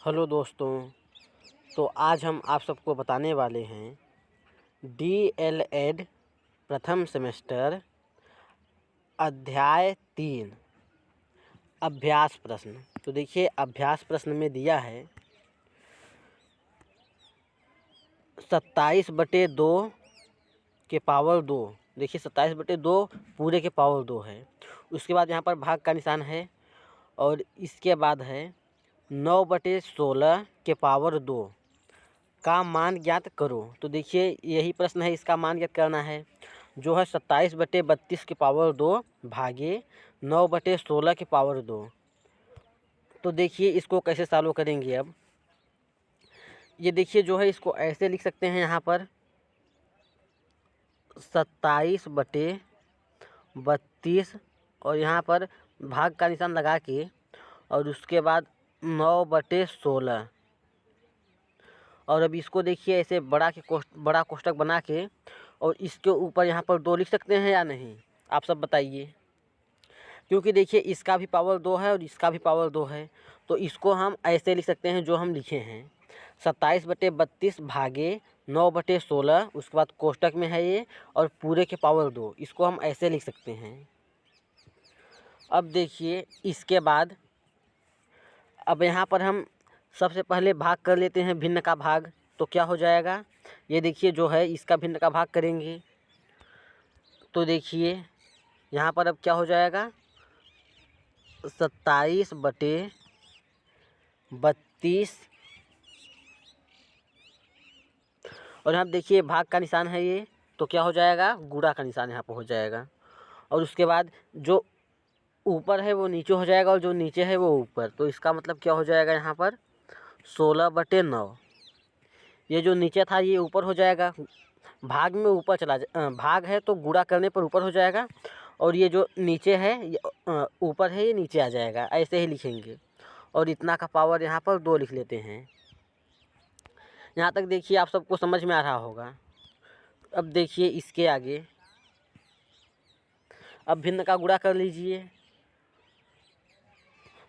Hello दोस्तों। तो आज हम आप सबको बताने वाले हैं DLED प्रथम सेमेस्टर अध्याय 3 अभ्यास प्रश्न। तो देखिए अभ्यास प्रश्न में दिया है 27/2 के पावर 2। देखिए 27/2 पूरे के पावर 2 है। उसके बाद यहाँ पर भाग का निशान है और इसके बाद है 9/16 के पावर 2 का मान ज्ञात करो। तो देखिए यही प्रश्न है, इसका मान ज्ञात करना है जो है 27/32 के पावर 2 भागे 9/16 के पावर 2। तो देखिए इसको कैसे सॉल्व करेंगे। अब ये देखिए जो है इसको ऐसे लिख सकते हैं, यहाँ पर 27/32 और यहाँ पर भाग का निशान लगा के और उसके बाद 9/16 और अब इसको देखिए ऐसे बड़ा कोष्ठक बना के और इसके ऊपर यहाँ पर 2 लिख सकते हैं या नहीं, आप सब बताइए। क्योंकि देखिए इसका भी पावर 2 है और इसका भी पावर 2 है, तो इसको हम ऐसे लिख सकते हैं जो हम लिखे हैं 27/32 भागे 9/16, उसके बाद कोष्ठक में है ये और पूरे के पावर 2, इसको हम ऐसे लिख सकते हैं। अब देखिए इसके बाद अब यहाँ पर हम सबसे पहले भाग कर लेते हैं भिन्न का भाग। तो क्या हो जाएगा, ये देखिए जो है इसका भिन्न का भाग करेंगे तो देखिए यहाँ पर अब क्या हो जाएगा 27/32 और यहाँ देखिए भाग का निशान है ये, तो क्या हो जाएगा गुणा का निशान यहाँ पर हो जाएगा और उसके बाद जो ऊपर है वो नीचे हो जाएगा और जो नीचे है वो ऊपर। तो इसका मतलब क्या हो जाएगा यहाँ पर 16/9। ये जो नीचे था ये ऊपर हो जाएगा, भाग में ऊपर भाग है तो गुणा करने पर ऊपर हो जाएगा और ये जो नीचे है ये ऊपर है, ये नीचे आ जाएगा। ऐसे ही लिखेंगे और इतना का पावर यहाँ पर 2 लिख लेते हैं। यहाँ तक देखिए आप सबको समझ में आ रहा होगा। अब देखिए इसके आगे अब भिन्न का गुणा कर लीजिए।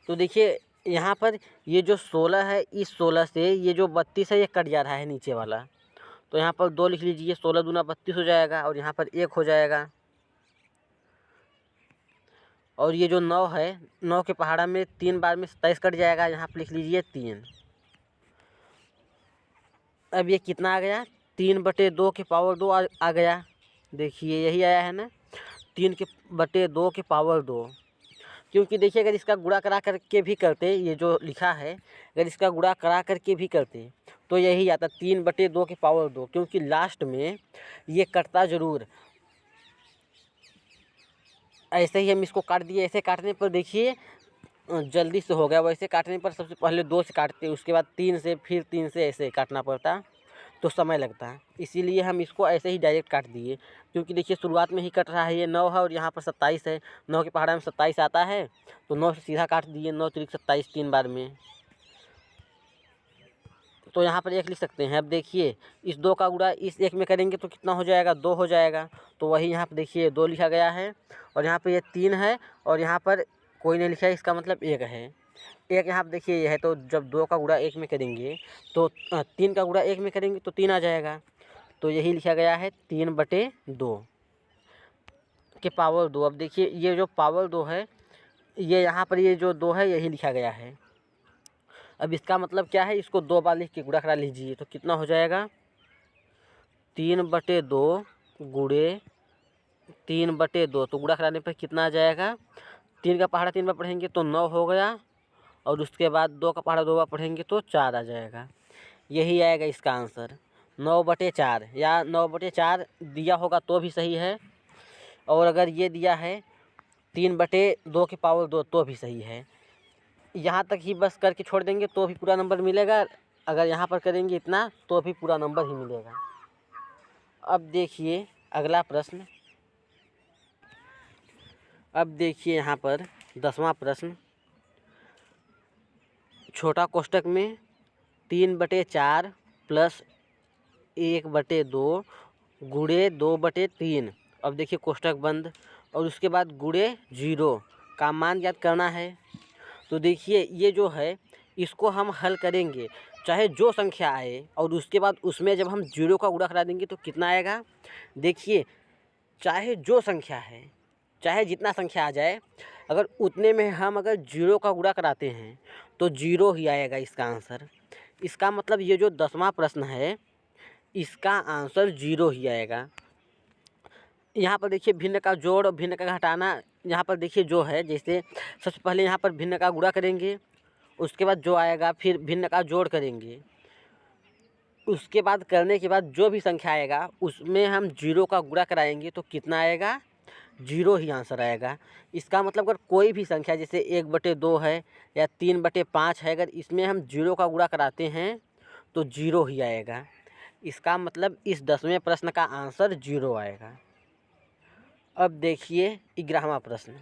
तो देखिए यहाँ पर ये जो 16 है, इस 16 से ये जो 32 है ये कट जा रहा है नीचे वाला, तो यहाँ पर 2 लिख लीजिए। 16 दूना 32 हो जाएगा और यहाँ पर 1 हो जाएगा और ये जो 9 है, 9 के पहाड़ा में 3 बार में 27 कट जाएगा, यहाँ पर लिख लीजिए 3। अब ये कितना आ गया 3/2 के पावर 2 आ गया। देखिए यही आया है ना 3/2 के पावर 2। क्योंकि देखिए अगर इसका गुणा करा करके भी करते, ये जो लिखा है अगर इसका गुणा करा करके भी करते तो यही आता 3/2 के पावर 2, क्योंकि लास्ट में ये कटता ज़रूर। ऐसे ही हम इसको काट दिए। ऐसे काटने पर देखिए जल्दी से हो गया, वैसे काटने पर सबसे पहले 2 से काटते, उसके बाद 3 से, फिर 3 से, ऐसे काटना पड़ता तो समय लगता है। इसीलिए हम इसको ऐसे ही डायरेक्ट काट दिए। क्योंकि देखिए शुरुआत में ही कट रहा है, ये 9 है और यहाँ पर 27 है, 9 के पहाड़ा में 27 आता है तो 9 से सीधा काट दिए। 9 त्रिक 27 3 बार में, तो यहाँ पर 1 लिख सकते हैं। अब देखिए इस 2 का गुणा इस 1 में करेंगे तो कितना हो जाएगा 2 हो जाएगा, तो वही यहाँ पर देखिए 2 लिखा गया है और यहाँ पर ये 3 है और यहाँ पर कोई नहीं लिखा है, इसका मतलब 1 है। 1 यहाँ पर देखिए ये है, तो जब 2 का गुणा 1 में करेंगे तो 3 का गुणा 1 में करेंगे तो 3 आ जाएगा। तो यही लिखा गया है 3/2 के पावर 2। अब देखिए ये जो पावर 2 है ये यहाँ पर ये जो 2 है यही लिखा गया है। अब इसका मतलब क्या है, इसको 2 बार लिख के गुणा करा लीजिए तो कितना हो जाएगा 3/2 गुणे 3/2, तो गुणा कराने पर कितना आ जाएगा 3 का पहाड़ा 3 बार पढ़ेंगे तो 9 हो गया और उसके बाद 2 का पहाड़ा 2 बार पढ़ेंगे तो 4 आ जाएगा। यही आएगा इसका आंसर 9/4 या 9/4 दिया होगा तो भी सही है, और अगर ये दिया है 3/2 के पावर 2 तो भी सही है। यहाँ तक ही बस करके छोड़ देंगे तो भी पूरा नंबर मिलेगा, अगर यहाँ पर करेंगे इतना तो भी पूरा नंबर ही मिलेगा। अब देखिए अगला प्रश्न। अब देखिए यहाँ पर 10वां प्रश्न, छोटा कोष्ठक में 3/4 प्लस 1/2 गुणे 2/3। अब देखिए कोष्ठक बंद और उसके बाद गुणे 0 का मान ज्ञात करना है। तो देखिए ये जो है इसको हम हल करेंगे चाहे जो संख्या आए, और उसके बाद उसमें जब हम जीरो का गुणा करा देंगे तो कितना आएगा। देखिए चाहे जो संख्या है, चाहे जितना संख्या आ जाए, अगर उतने में हम अगर जीरो का गुणा कराते हैं तो जीरो ही आएगा इसका आंसर। इसका मतलब ये जो 10वां प्रश्न है इसका आंसर जीरो ही आएगा। यहाँ पर देखिए भिन्न का जोड़ और भिन्न का घटाना, यहाँ पर देखिए जो है, जैसे सबसे पहले यहाँ पर भिन्न का गुणा करेंगे, उसके बाद जो आएगा फिर भिन्न का जोड़ करेंगे, उसके बाद करने के बाद जो भी संख्या आएगा उसमें हम जीरो का गुणा कराएंगे तो कितना आएगा, जीरो ही आंसर आएगा। इसका मतलब अगर कोई भी संख्या जैसे 1/2 है या 3/5 है, अगर इसमें हम जीरो का गुणा कराते हैं तो जीरो ही आएगा। इसका मतलब इस 10वें प्रश्न का आंसर जीरो आएगा। अब देखिए 11वां प्रश्न।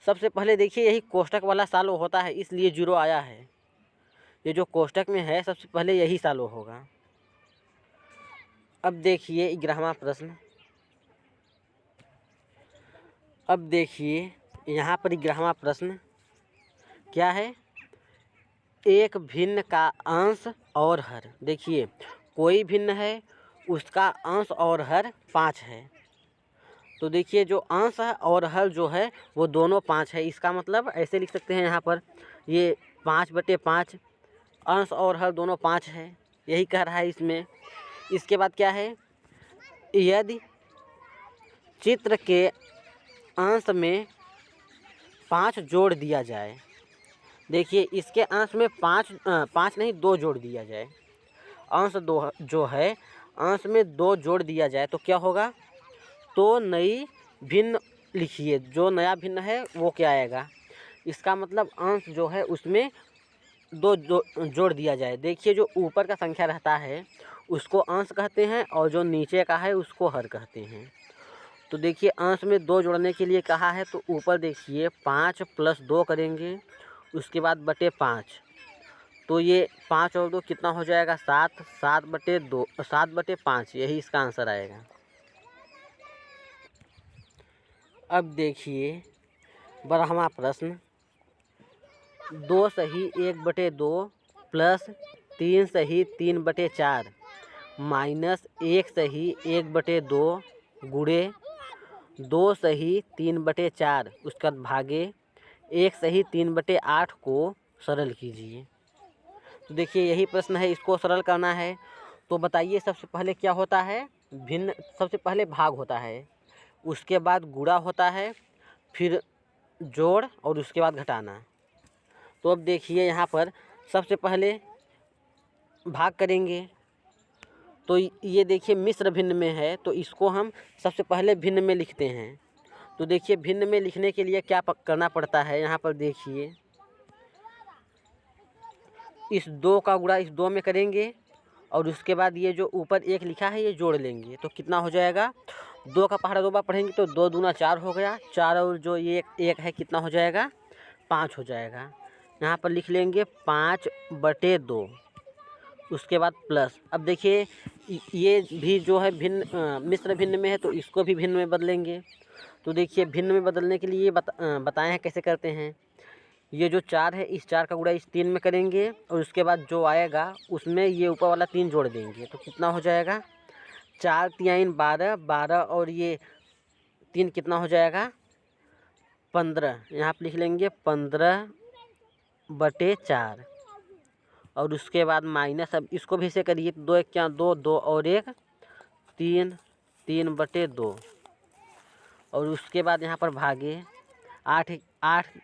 सबसे पहले देखिए यही कोष्टक वाला सालो होता है इसलिए जीरो आया है। ये जो कोष्टक में है सबसे पहले यही सालो होगा। अब देखिए 11वां प्रश्न। अब देखिए यहाँ पर 11वां प्रश्न क्या है, एक भिन्न का अंश और हर। देखिए कोई भिन्न है उसका अंश और हर 5 है, तो देखिए जो अंश है और हर जो है वो दोनों 5 है। इसका मतलब ऐसे लिख सकते हैं यहाँ पर, ये 5/5 अंश और हर दोनों 5 है, यही कह रहा है इसमें। इसके बाद क्या है, यदि चित्र के अंश में 5 जोड़ दिया जाए। देखिए इसके अंश में 5 नहीं 2 जोड़ दिया जाए, अंश 2 जो है अंश में 2 जोड़ दिया जाए तो क्या होगा, तो नई भिन्न लिखिए, जो नया भिन्न है वो क्या आएगा। इसका मतलब अंश जो है उसमें 2 जोड़ दिया जाए। देखिए जो ऊपर का संख्या रहता है उसको अंश कहते हैं और जो नीचे का है उसको हर कहते हैं। तो देखिए अंश में 2 जोड़ने के लिए कहा है तो ऊपर देखिए 5 + 2 करेंगे, उसके बाद बटे 5, तो ये 5 और 2 कितना हो जाएगा 7, 7/5, यही इसका आंसर आएगा। अब देखिए 12वां प्रश्न। 2 सही 1/2 प्लस 3 सही 3/4 माइनस 1 सही 1/2 गुणे 2 सही 3/4 उसका भागे 1 सही 3/8 को सरल कीजिए। तो देखिए यही प्रश्न है, इसको सरल करना है। तो बताइए सबसे पहले क्या होता है, भिन्न सबसे पहले भाग होता है, उसके बाद गुणा होता है, फिर जोड़ और उसके बाद घटाना। तो अब देखिए यहाँ पर सबसे पहले भाग करेंगे, तो ये देखिए मिश्र भिन्न में है तो इसको हम सबसे पहले भिन्न में लिखते हैं। तो देखिए भिन्न में लिखने के लिए क्या करना पड़ता है, यहाँ पर देखिए इस 2 का गुणा इस 2 में करेंगे और उसके बाद ये जो ऊपर 1 लिखा है ये जोड़ लेंगे तो कितना हो जाएगा, 2 का पहाड़ा 2 बार पढ़ेंगे तो 2 दूना 4 हो गया, 4 और जो ये 1 है कितना हो जाएगा 5 हो जाएगा। यहाँ पर लिख लेंगे 5/2, उसके बाद प्लस। अब देखिए ये भी जो है भिन्न मिश्र भिन्न में है तो इसको भी भिन्न में बदलेंगे। तो देखिए भिन्न में बदलने के लिए बताए हैं कैसे करते हैं। ये जो 4 है इस 4 का गुणा इस 3 में करेंगे और उसके बाद जो आएगा उसमें ये ऊपर वाला 3 जोड़ देंगे तो कितना हो जाएगा, 4 × 3 = 12, 12 और ये 3 कितना हो जाएगा 15। यहाँ पर लिख लेंगे 15/4 और उसके बाद माइनस। अब इसको भी से करिए, 2 × 1 = 2, 2 और 1 3, 3/2 और उसके बाद यहाँ पर भागे 8 ×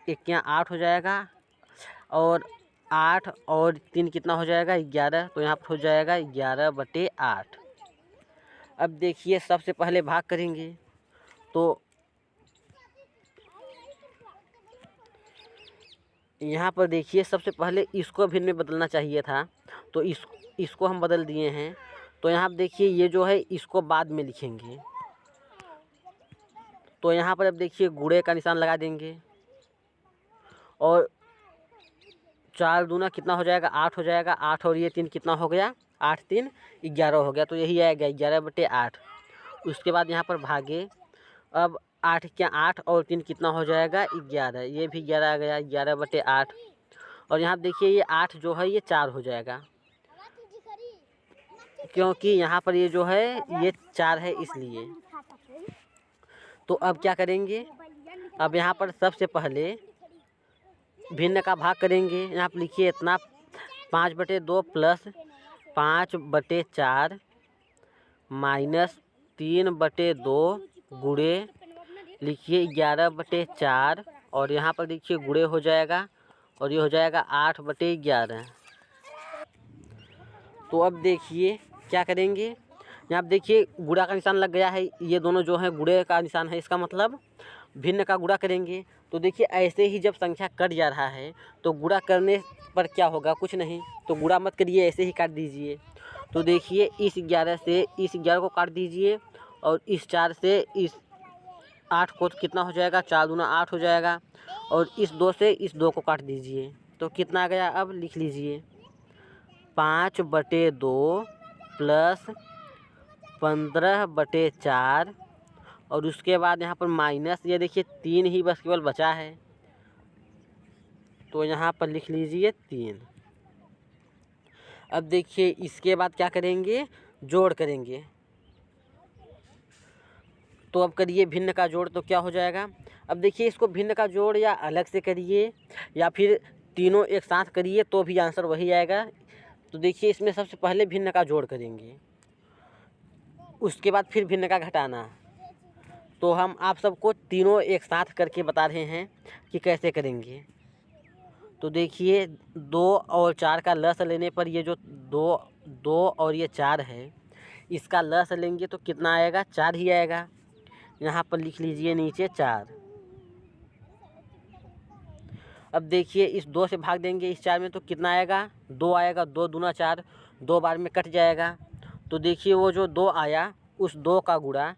1 = 8 हो जाएगा और 8 और 3 कितना हो जाएगा 11, तो यहाँ पर हो जाएगा 11/8। अब देखिए सबसे पहले भाग करेंगे तो यहाँ पर देखिए सबसे पहले इसको भिन्न में बदलना चाहिए था तो इसको हम बदल दिए हैं। तो यहाँ पर देखिए ये जो है इसको बाद में लिखेंगे। तो यहाँ पर अब देखिए गुणे का निशान लगा देंगे और 4 दूना कितना हो जाएगा 8 हो जाएगा, 8 और ये 3 कितना हो गया 8 × 3 = 11 हो गया, तो यही आएगा 11/8। उसके बाद यहाँ पर भागे, अब 8 क्या 8 और 3 कितना हो जाएगा 11। ये भी 11 आ गया, 11/8। और यहाँ देखिए ये 8 जो है ये 4 हो जाएगा, क्योंकि यहाँ पर ये जो है ये 4 है इसलिए। तो अब क्या करेंगे, अब यहाँ पर सबसे पहले भिन्न का भाग करेंगे। यहाँ पर लिखिए इतना 5/2 प्लस 5/4 माइनस 3/2 गुणे लिखिए 11/4 और यहाँ पर देखिए गुणे हो जाएगा और ये हो जाएगा 8/11। तो अब देखिए क्या करेंगे, यहाँ देखिए गुणा का निशान लग गया है, ये दोनों जो है गुणे का निशान है, इसका मतलब भिन्न का गुणा करेंगे। तो देखिए ऐसे ही जब संख्या कट जा रहा है तो गुणा करने पर क्या होगा, कुछ नहीं, तो गुणा मत करिए, ऐसे ही काट दीजिए। तो देखिए इस 11 से इस 11 को काट दीजिए और इस 4 से इस 8 को, तो कितना हो जाएगा 4 दूना 8 हो जाएगा। और इस 2 से इस 2 को काट दीजिए, तो कितना आ गया, अब लिख लीजिए 5/2 प्लस 15/4 और उसके बाद यहाँ पर माइनस, ये देखिए 3 ही बस केवल बचा है, तो यहाँ पर लिख लीजिए 3। अब देखिए इसके बाद क्या करेंगे, जोड़ करेंगे। तो अब करिए भिन्न का जोड़, तो क्या हो जाएगा, अब देखिए इसको भिन्न का जोड़ या अलग से करिए या फिर तीनों एक साथ करिए तो भी आंसर वही आएगा। तो देखिए इसमें सबसे पहले भिन्न का जोड़ करेंगे, उसके बाद फिर भिन्न का घटाना। तो हम आप सबको तीनों एक साथ करके बता रहे हैं कि कैसे करेंगे। तो देखिए 2 और 4 का लस लेने पर ये जो 2 और ये 4 है, इसका लस लेंगे तो कितना आएगा, 4 ही आएगा। यहाँ पर लिख लीजिए नीचे 4। अब देखिए इस 2 से भाग देंगे इस 4 में तो कितना आएगा, 2 आएगा, 2 दूना 4, 2 बार में कट जाएगा। तो देखिए वो जो 2 आया उस 2 का गुणा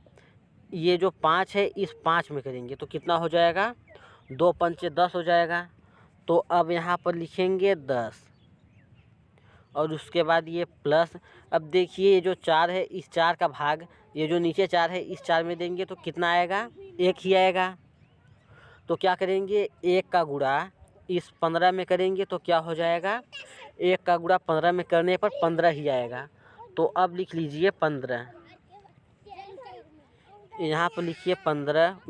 ये जो 5 है इस 5 में करेंगे तो कितना हो जाएगा, 2 पंचे 10 हो जाएगा। तो अब यहाँ पर लिखेंगे 10 और उसके बाद ये प्लस। अब देखिए ये जो 4 है इस 4 का भाग ये जो नीचे 4 है इस 4 में देंगे तो कितना आएगा, 1 ही आएगा। तो क्या करेंगे, 1 का गुणा इस 15 में करेंगे तो क्या हो जाएगा, 1 का गुणा 15 में करने पर 15 ही आएगा। तो अब लिख लीजिए 15, यहाँ पर लिखिए 15।